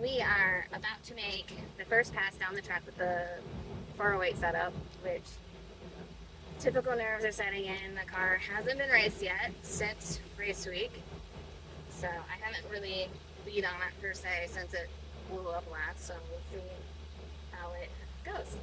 We are about to make the first pass down the track with the 408 setup, which typical nerves are setting in. The car hasn't been raced yet since race week, so I haven't really beat on it per se since it blew up last, so we'll see how it goes.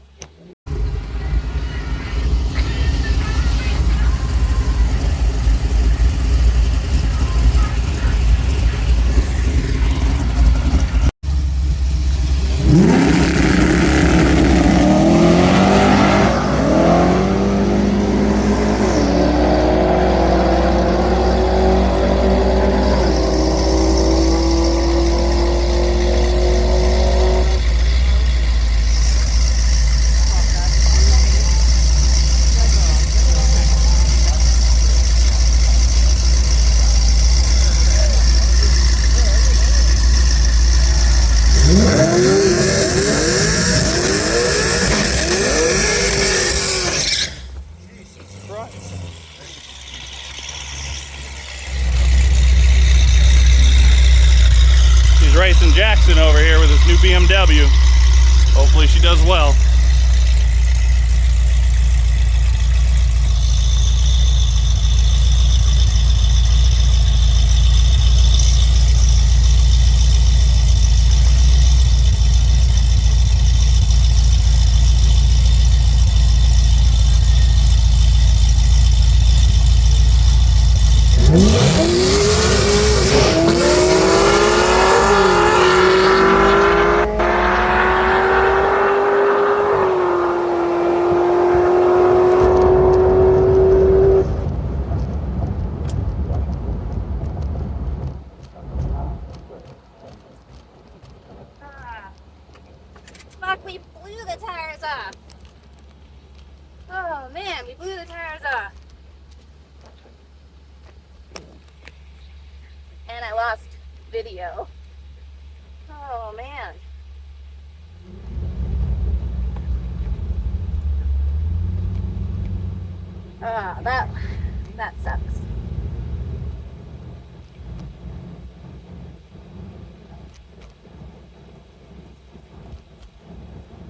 Racing Jackson over here with his new BMW. Hopefully she does well. Fuck, we blew the tires off. Oh man, we blew the tires off. And I lost video. Oh man. That sucks.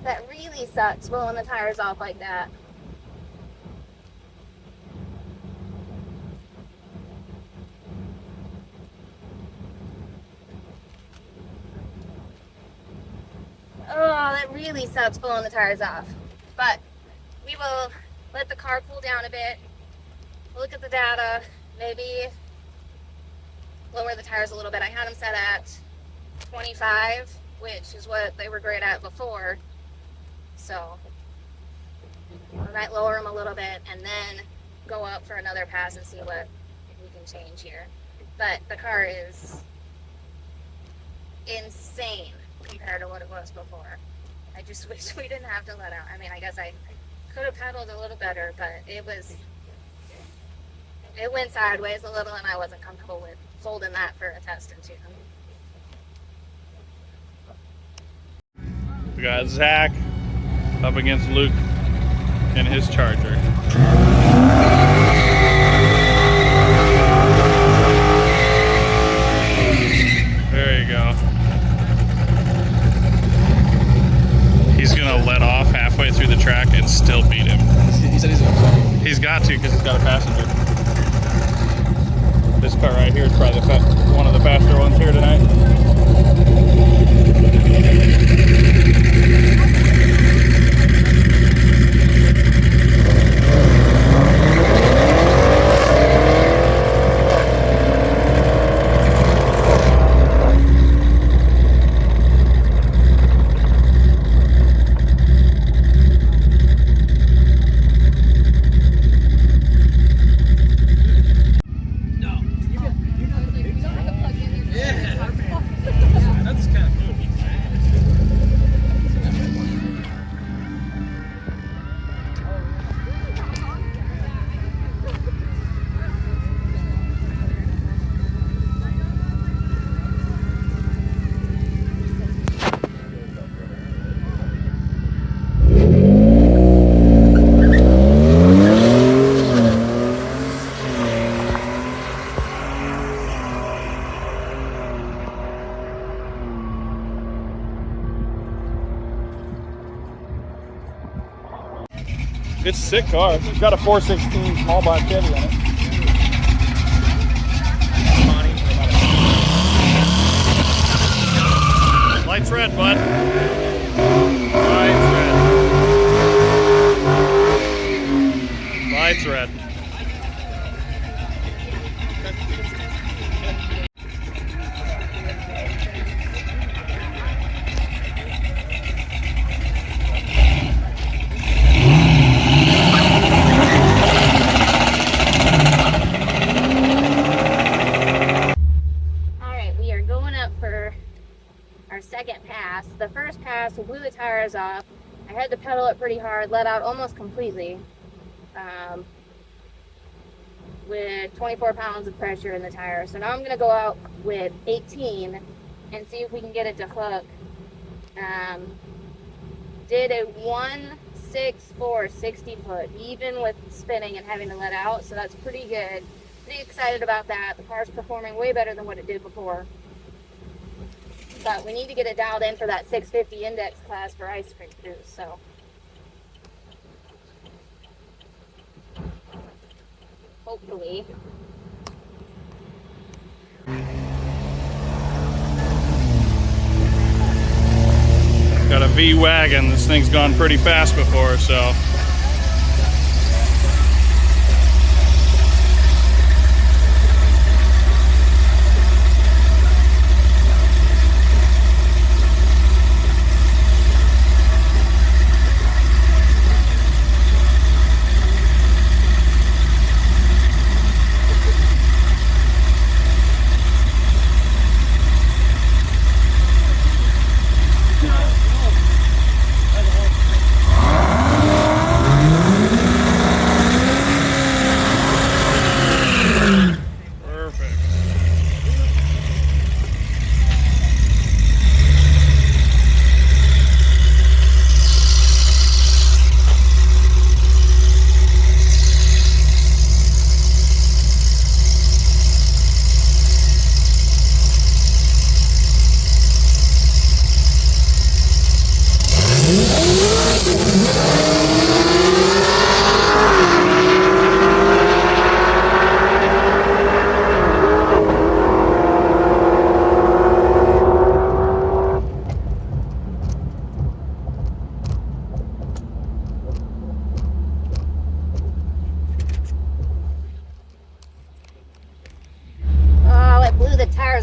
That really sucks, blowing the tires off like that. Oh, that really sucks blowing the tires off. But we will let the car cool down a bit, look at the data, maybe lower the tires a little bit. I had them set at 25, which is what they were great at before. So I might lower them a little bit and then go up for another pass and see what we can change here. But the car is insane compared to what it was before. I just wish we didn't have to let out. I mean, I guess I could have pedaled a little better, but it went sideways a little and I wasn't comfortable with holding that for a test and tune. We got Zach up against Luke in his Charger. There you go. He's gonna let off halfway through the track and still beat him. He said he's gonna call. He's got to because he's got a passenger. This car right here is probably one of the faster ones here tonight. It's a sick car. It's got a 416 small block Chevy in it. Lights red, bud. Lights red. Lights red. Second pass. The first pass, we blew the tires off. I had to pedal it pretty hard, let out almost completely, with 24 pounds of pressure in the tire. So now I'm going to go out with 18 and see if we can get it to hook. Did a 1.64 60 foot, even with spinning and having to let out, so that's pretty good. Pretty excited about that. The car's performing way better than what it did before. But we need to get it dialed in for that 650 index class for ice cream cruise, so. Hopefully. Got a V-Wagon. This thing's gone pretty fast before, so.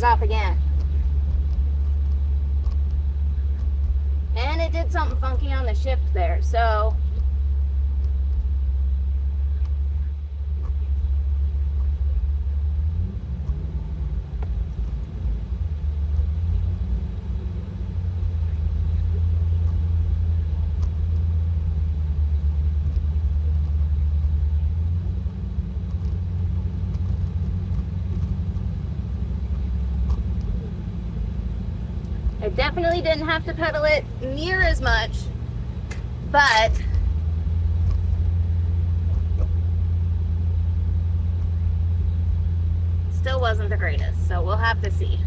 Off again. And it did something funky on the shift there, so I definitely didn't have to pedal it near as much, but still wasn't the greatest, so we'll have to see.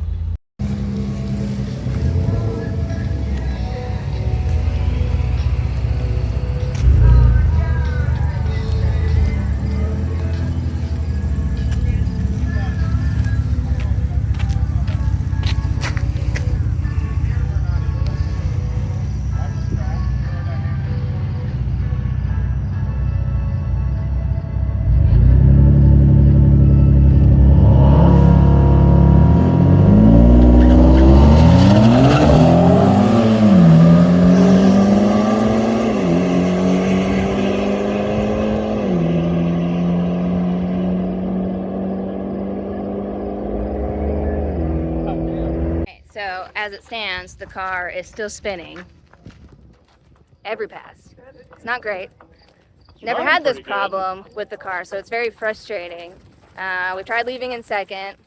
So as it stands, the car is still spinning every pass. It's not great. Never had this problem with the car, so it's very frustrating. We tried leaving in second,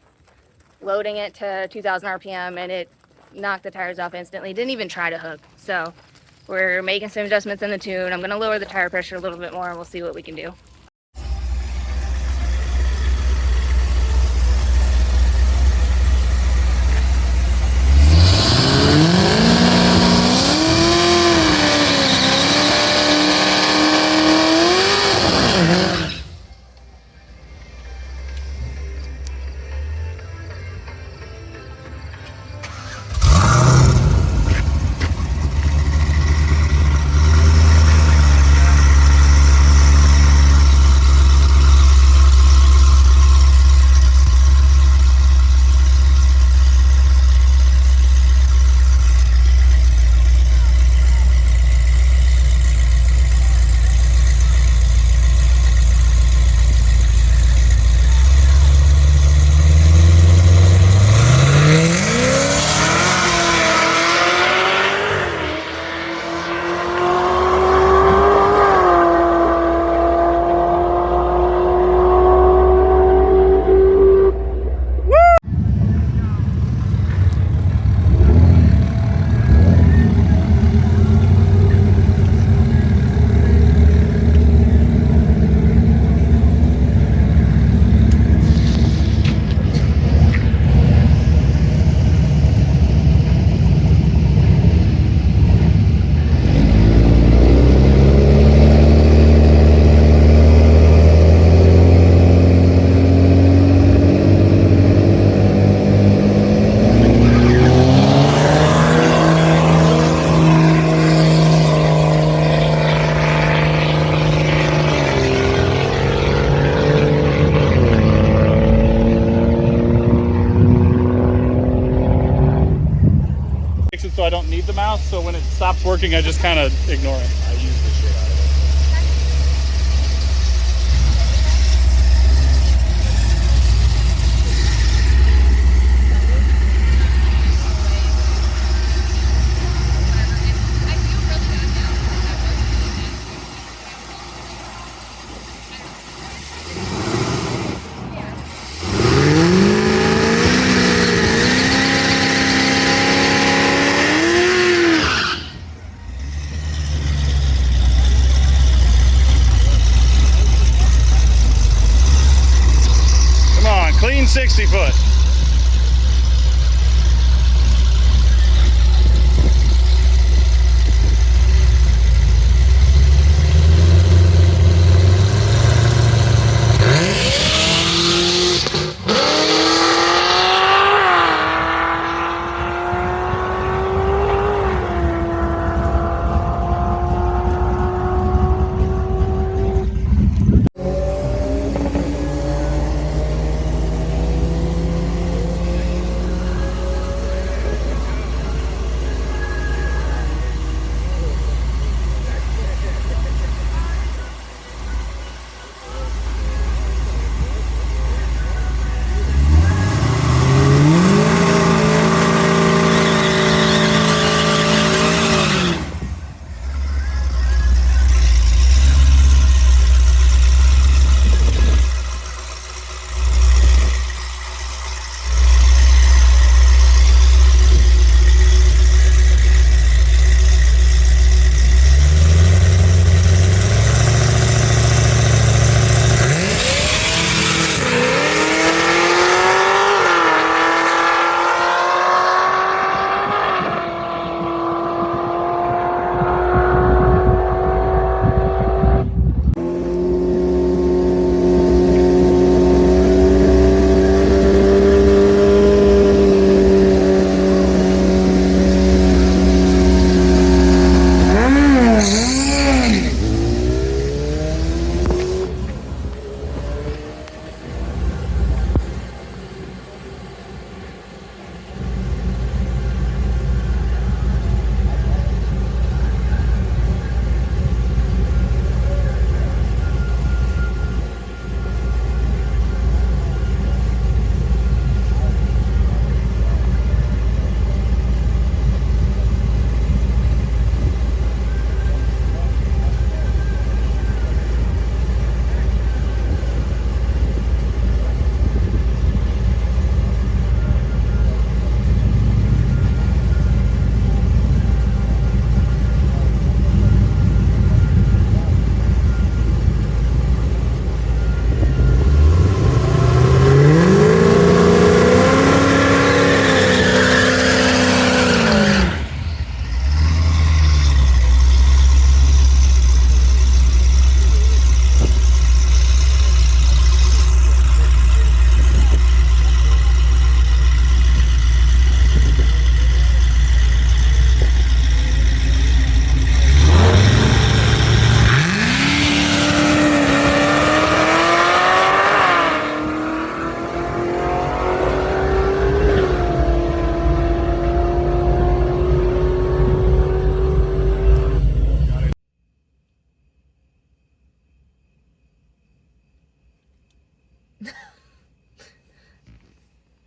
loading it to 2,000 RPM, and it knocked the tires off instantly. Didn't even try to hook. So we're making some adjustments in the tune. I'm going to lower the tire pressure a little bit more, and we'll see what we can do. so I don't need the mouse. So when it stops working, I just kind of ignore it. I use the shit out of it. Clean 60 foot.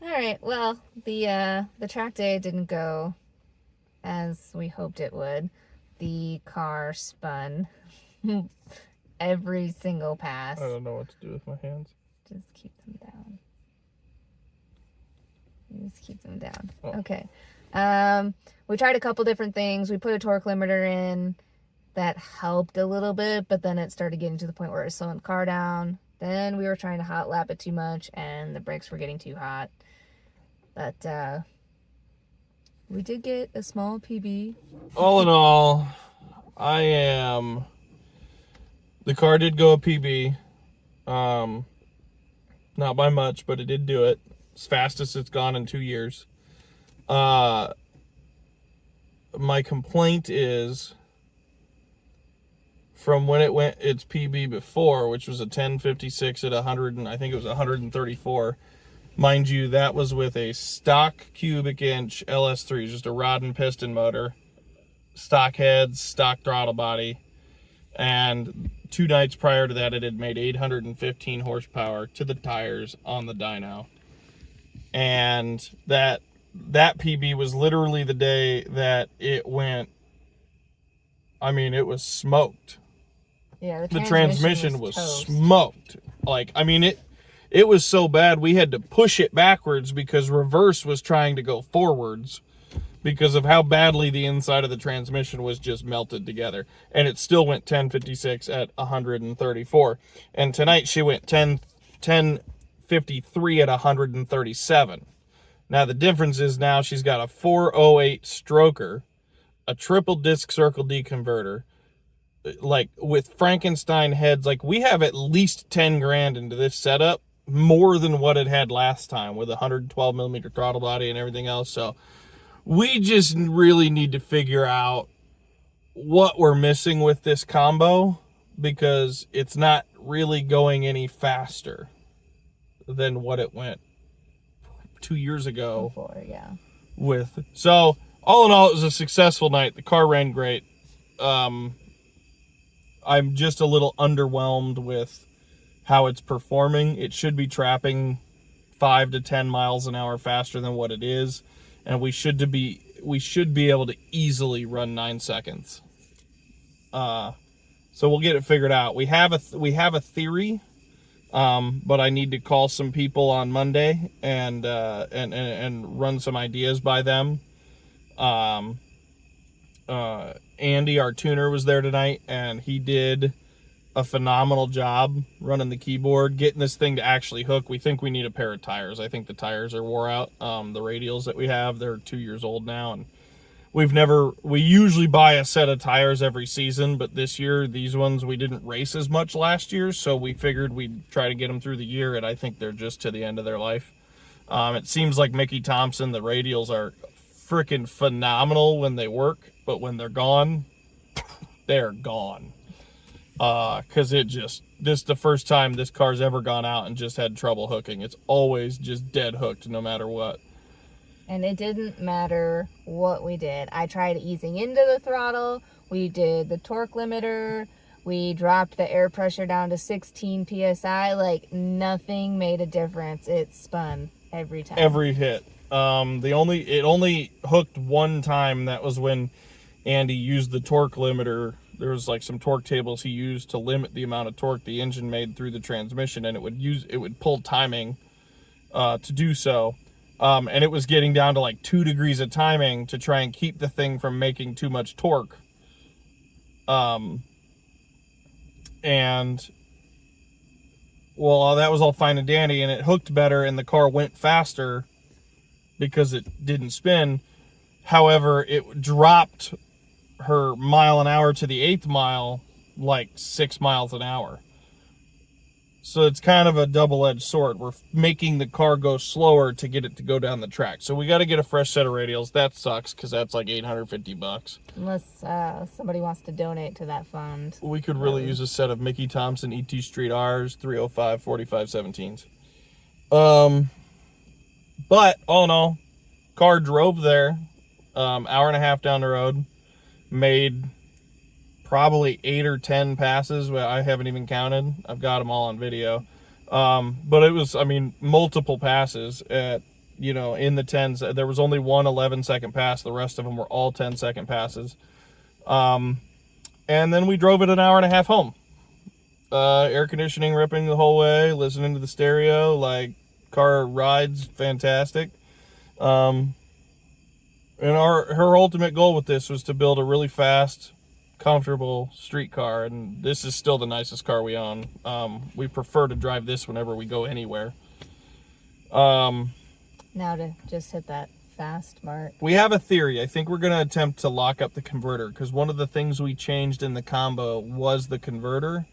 Alright, well, the track day didn't go as we hoped it would. The car spun every single pass. I don't know what to do with my hands. Just keep them down. Just keep them down. Oh. Okay. We tried a couple different things. We put a torque limiter in. That helped a little bit, but then it started getting to the point where it was slowing the car down. Then we were trying to hot lap it too much, and the brakes were getting too hot. But we did get a small PB. All in all, the car did go a PB. Not by much, but it did do it. It's fastest it's gone in 2 years. My complaint is from when it went its PB before, which was a 1056 at 100, and I think it was 134. Mind you, that was with a stock cubic inch LS3, just a rod and piston motor, stock heads, stock throttle body, and 2 nights prior to that it had made 815 horsepower to the tires on the dyno. And that PB was literally the day that it went, I mean, it was smoked. Yeah, the transmission was toast. smoked. Like, I mean, it was so bad we had to push it backwards because reverse was trying to go forwards because of how badly the inside of the transmission was just melted together. And it still went 1056 at 134. And tonight she went 1053 at 137. Now the difference is now she's got a 408 stroker, a triple disc Circle D converter, like with Frankenstein heads. Like, we have at least 10 grand into this setup, more than what it had last time with a 112 millimeter throttle body and everything else. So we just really need to figure out what we're missing with this combo, because it's not really going any faster than what it went 2 years ago. Before, yeah. So all in all, it was a successful night. The car ran great. I'm just a little underwhelmed with how it's performing. It should be trapping 5 to 10 miles an hour faster than what it is, and we should be able to easily run 9 seconds. So we'll get it figured out. We have a theory, but I need to call some people on Monday and run some ideas by them. Andy, our tuner, was there tonight, and he did a phenomenal job running the keyboard, getting this thing to actually hook. We think we need a pair of tires. I think the tires are wore out. The radials that we have, they're 2 years old now, and we usually buy a set of tires every season, but this year, these ones, we didn't race as much last year, so we figured we'd try to get them through the year, and I think they're just to the end of their life. It seems like Mickey Thompson, the radials are freaking phenomenal when they work, but when they're gone, they're gone. Because this is the first time this car's ever gone out and just had trouble hooking. It's always just dead hooked no matter what. And it didn't matter what we did. I tried easing into the throttle. We did the torque limiter. We dropped the air pressure down to 16 PSI. Like, nothing made a difference. It spun every time. Every hit. It only hooked one time. That was when Andy used the torque limiter. There was like some torque tables he used to limit the amount of torque the engine made through the transmission, and it would pull timing to do so. And it was getting down to like 2 degrees of timing to try and keep the thing from making too much torque. And well, that was all fine and dandy, and it hooked better, and the car went faster because it didn't spin. However, it dropped her mile an hour to the 8th mile like 6 miles an hour. So it's kind of a double-edged sword. We're making the car go slower to get it to go down the track. So we got to get a fresh set of radials. That sucks because that's like $850. Unless somebody wants to donate to that fund. We could really use a set of Mickey Thompson ET Street R's 305 4517s. But all in all, car drove there, hour and a half down the road, made probably 8 or 10 passes. Well, I haven't even counted. I've got them all on video. But it was, I mean, multiple passes at, in the 10s. There was only one 11-second pass. The rest of them were all 10-second passes. And then we drove it an hour and a half home. Air conditioning ripping the whole way, listening to the stereo, like, car rides fantastic. And her ultimate goal with this was to build a really fast, comfortable street car, and this is still the nicest car we own. We prefer to drive this whenever we go anywhere. Now to just hit that fast mark. We have a theory. I think we're going to attempt to lock up the converter, because one of the things we changed in the combo was the converter,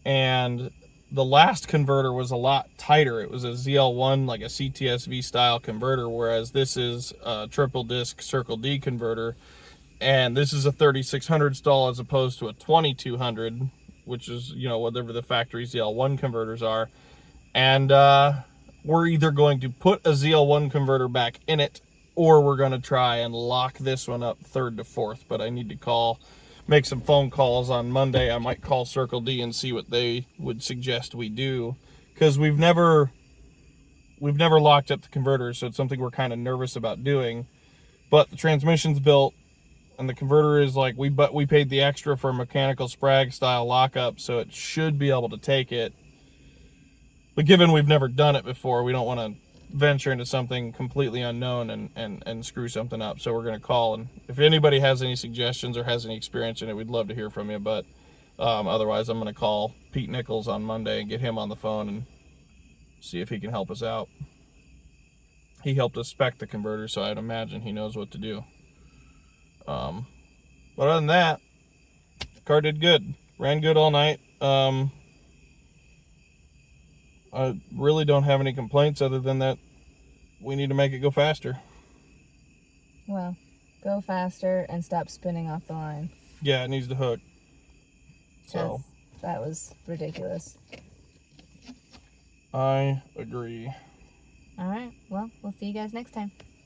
and the last converter was a lot tighter. It was a ZL1, like a CTSV style converter, whereas this is a triple disc Circle D converter. And this is a 3600 stall as opposed to a 2200, which is, whatever the factory ZL1 converters are. And we're either going to put a ZL1 converter back in it, or we're going to try and lock this one up third to fourth. But I need to make some phone calls on Monday. I might call Circle D and see what they would suggest we do, because we've never locked up the converter, so it's something we're kind of nervous about doing. But the transmission's built, and the converter is like, we paid the extra for a mechanical Sprag style lockup, so it should be able to take it. But given we've never done it before, we don't want to venture into something completely unknown and screw something up. So we're going to call, and if anybody has any suggestions or has any experience in it, we'd love to hear from you. But otherwise, I'm going to call Pete Nichols on Monday and get him on the phone and see if he can help us out. He helped us spec the converter, so I'd imagine he knows what to do. But other than that, the car did good. Ran good all night. I really don't have any complaints other than that we need to make it go faster. Well, go faster and stop spinning off the line. Yeah, it needs to hook. So that was ridiculous. I agree. All right. Well, we'll see you guys next time.